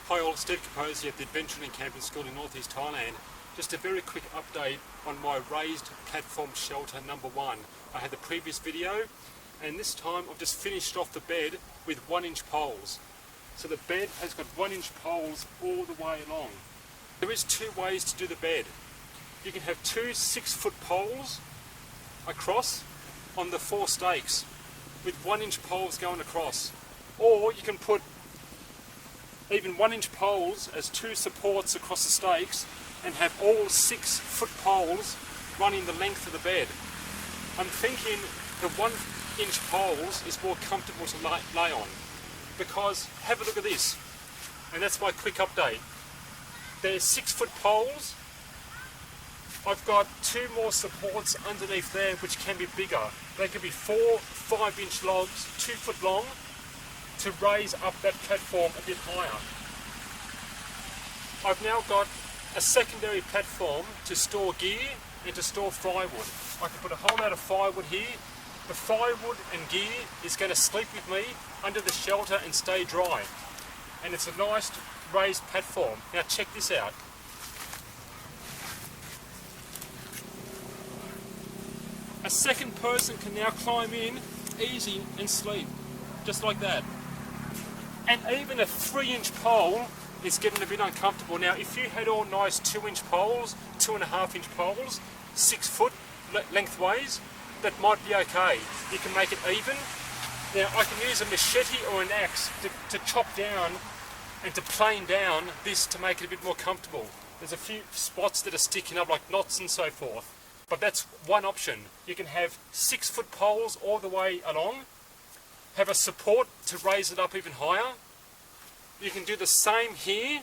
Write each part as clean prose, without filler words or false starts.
Hi all, Steve Kaposi at the Adventuring Camping School in Northeast Thailand. Just a very quick update on my raised platform shelter number 1. I had the previous video and this time I've just finished off the bed with 1-inch poles. So the bed has got 1-inch poles all the way along. There is 2 ways to do the bed. You can have 2 6-foot poles across on the 4 stakes with 1-inch poles going across. Or you can put even 1-inch poles as 2 supports across the stakes and have all 6-foot poles running the length of the bed. I'm thinking the 1-inch poles is more comfortable to lay on, because have a look at this, and that's my quick update. There's 6-foot poles. I've got 2 more supports underneath there which can be bigger. They can be 4 5-inch logs, 2 foot long, to raise up that platform a bit higher. I've now got a secondary platform to store gear and to store firewood. I can put a whole lot of firewood here. The firewood and gear is going to sleep with me under the shelter and stay dry. And it's a nice raised platform. Now check this out. A second person can now climb in easy and sleep, just like that. And even a 3-inch pole is getting a bit uncomfortable. Now if you had all nice 2-inch poles, 2.5-inch poles, 6 foot lengthways, that might be okay. You can make it even. Now I can use a machete or an axe to chop down and to plane down this to make it a bit more comfortable. There's a few spots that are sticking up like knots and so forth. But that's one option. You can have 6-foot poles all the way along, have a support to raise it up even higher. You can do the same here,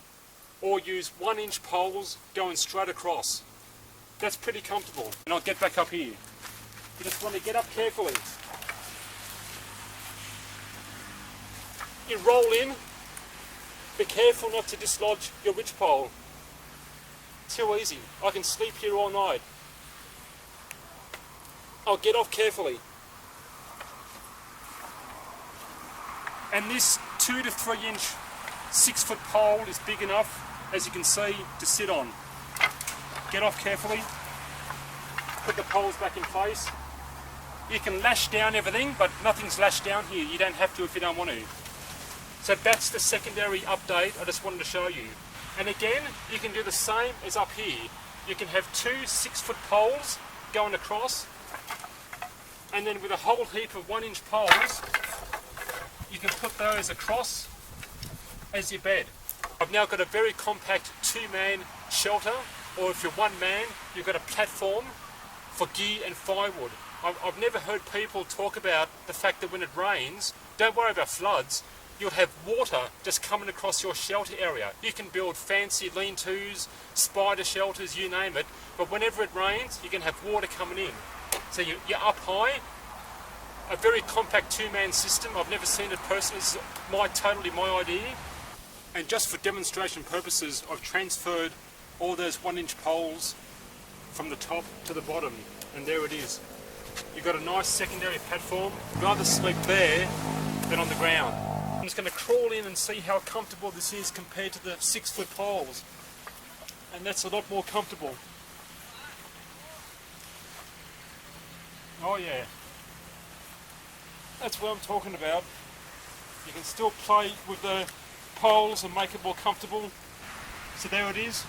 or use 1-inch poles going straight across. That's pretty comfortable. And I'll get back up here. You just want to get up carefully. You roll in. Be careful not to dislodge your ridge pole. Too easy. I can sleep here all night. I'll get off carefully. And this 2 to 3-inch 6-foot pole is big enough, as you can see, to sit on. Get off carefully. Put the poles back in place. You can lash down everything, but nothing's lashed down here. You don't have to if you don't want to. So that's the secondary update I just wanted to show you. And again, you can do the same as up here. You can have 2 6-foot poles going across, and then with a whole heap of 1-inch poles, you can put those across as your bed. I've now got a very compact 2-man shelter, or if you're 1 man, you've got a platform for gear and firewood. I've never heard people talk about the fact that when it rains, don't worry about floods, you'll have water just coming across your shelter area. You can build fancy lean-tos, spider shelters, you name it, but whenever it rains, you can have water coming in. So you're up high. A very compact 2-man system. I've never seen it personally. This is totally my idea. And just for demonstration purposes, I've transferred all those 1-inch poles from the top to the bottom, and there it is. You've got a nice secondary platform. I'd rather sleep there than on the ground. I'm just going to crawl in and see how comfortable this is compared to the 6-foot poles. And that's a lot more comfortable. Oh yeah. That's what I'm talking about. You can still play with the poles and make it more comfortable. So there it is.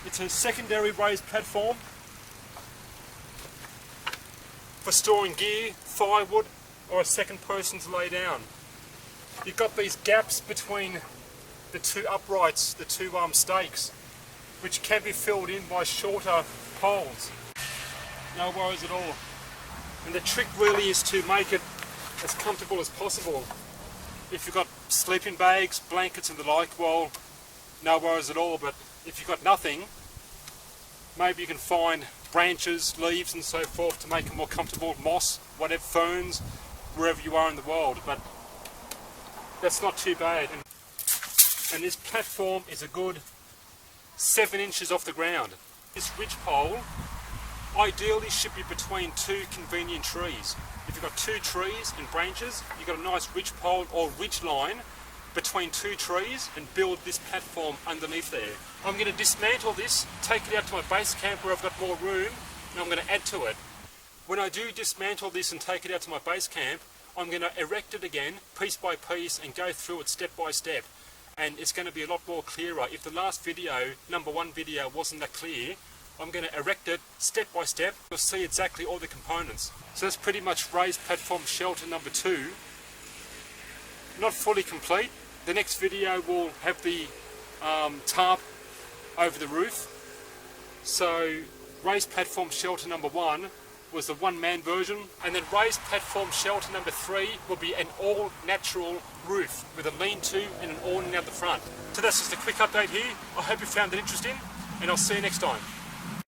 It's a secondary raised platform for storing gear, firewood, or a second person to lay down. You've got these gaps between the 2 uprights, the 2 stakes, which can be filled in by shorter poles. No worries at all. And the trick really is to make it as comfortable as possible. If you've got sleeping bags, blankets and the like, well, no worries at all. But if you've got nothing, maybe you can find branches, leaves and so forth to make it more comfortable, moss, whatever, ferns, wherever you are in the world. But that's not too bad. And this platform is a good 7 inches off the ground. This ridge pole ideally should be between 2 convenient trees. If you've got 2 trees and branches, you've got a nice ridge pole or ridge line between two trees and build this platform underneath there. I'm going to dismantle this, take it out to my base camp where I've got more room, and I'm going to add to it. When I do dismantle this and take it out to my base camp, I'm going to erect it again, piece by piece, and go through it step by step. And it's going to be a lot more clearer. If the last video, number one video, wasn't that clear, I'm going to erect it step by step. You'll see exactly all the components. So that's pretty much raised platform shelter number 2. Not fully complete. The next video will have the tarp over the roof. So raised platform shelter number 1 was the one-man version, and then raised platform shelter number 3 will be an all-natural roof with a lean-to and an awning out the front. So that's just a quick update here. I hope you found it interesting, and I'll see you next time.